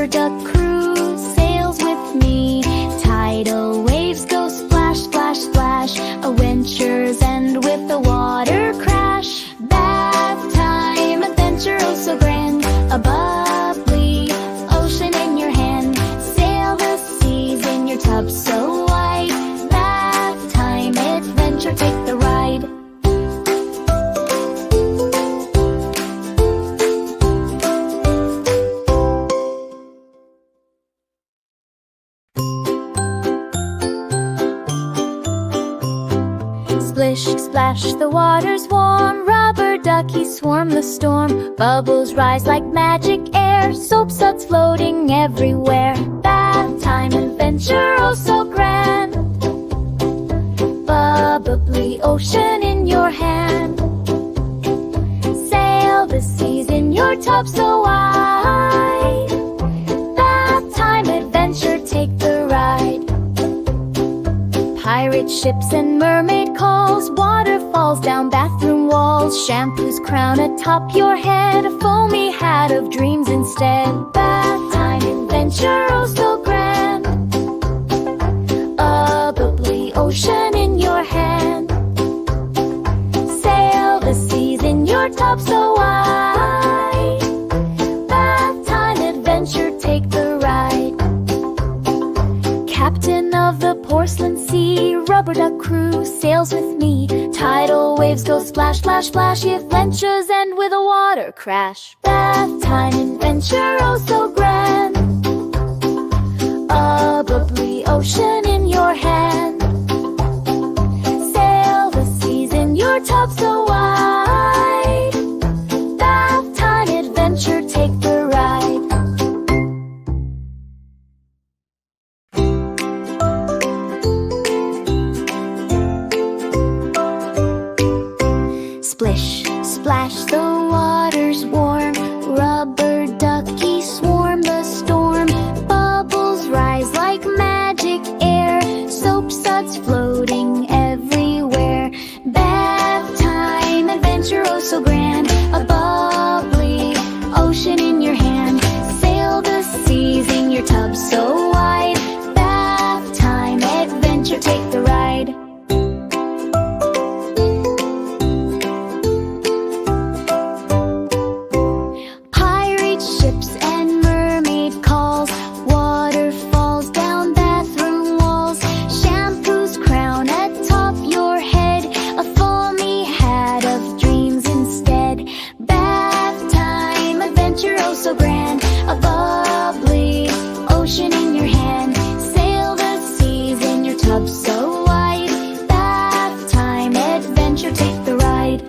rubber duck crew sails with me. Tidal waves go splash, splash, splash. A windsur's end with the water crash. Bath time adventure, oh so grand. A bubbly ocean in your hand. Sail the seas in your tub so wide. Bath time adventure, take the ride. Splish, splash, the water's warm. Rubber duckies swarm the storm. Bubbles rise like magic air. Soap suds floating everywhere. Bath time adventure, oh so grand. Bubbly ocean in your hand. Sail the seas in your tub so wide. Bath time adventure, take the ride. Pirate ships and mermaid calls. Waterfalls down bathroom walls. Shampoos crown atop your head. A foamy hat of dreams instead. Bath time adventure, oh so grand. A bubbly ocean in your hand. Sail the seas in your tub so wide. Bath time adventure, take the ride. Captain of the porcelain sea, rubber duck crew sails with me. Tidal waves go splash, splash, splash. Adventures end with a water crash. Bath time adventure, oh so grand. A bubbly ocean in your hand. Sail the seas in your tub so wide. Bath time adventure, take the ride. Splish, splash, the water's warm. Rubber duckies swarm the storm. Bubbles rise like magic air. Soap suds floating everywhere. Bath time adventure, oh so grand. A bubbly ocean in your hand. Sail the seas in your tub so wide. Bath time adventure, take the ride. Ships and mermaid calls. Waterfalls down bathroom walls. Shampoos crown atop your head. A foamy hat of dreams instead. Bath time adventure, oh so grand. A bubbly ocean in your hand. Sail the seas in your tub so wide. Bath time adventure, take the ride.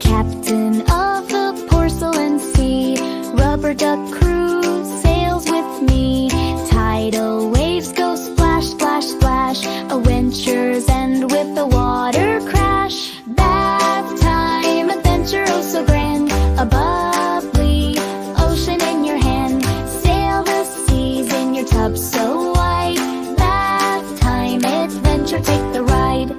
Captain of the porcelain sea, rubber duck crew sails with me. Tidal waves go splash, splash, splash. A windsur's end with the water crash. Bath time adventure, oh so grand. A bubbly ocean in your hand. Sail the seas in your tub so wide. Bath time adventure, take the ride.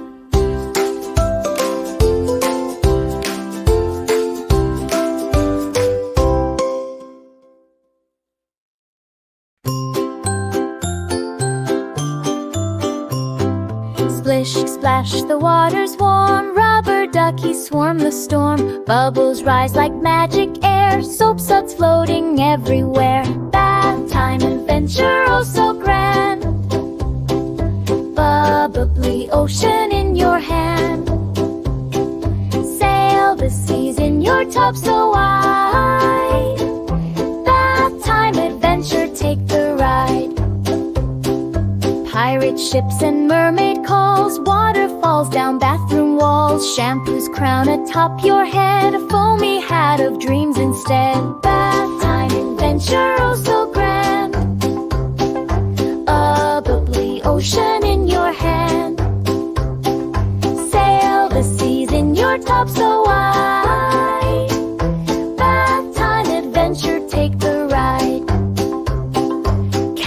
Splish, splash, the water's warm. Rubber duckies swarm the storm. Bubbles rise like magic air. Soap suds floating everywhere. Bath time adventure, oh so grand. Bubbly ocean in your hand. Sail the seas in your tub so wide. Bath time adventure, take the ride. Pirate ships and mermaid calls. Waterfalls down bathroom walls. Shampoos crown atop your head. A foamy hat of dreams instead. Bath time adventure, oh so grand. A bubbly ocean in your hand. Sail the seas in your tub so wide. Bath time adventure, take the ride.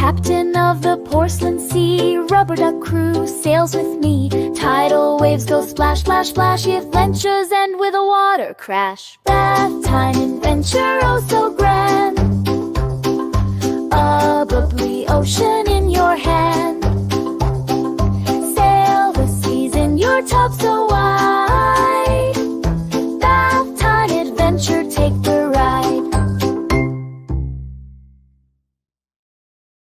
captain of the porcelain sea. Rubber duck crew sails with me. Tidal waves go splash, splash, splash. If ventures end with a water crash. Bath time adventure, oh so grand. A bubbly ocean in your hand. Sail the seas in your tub so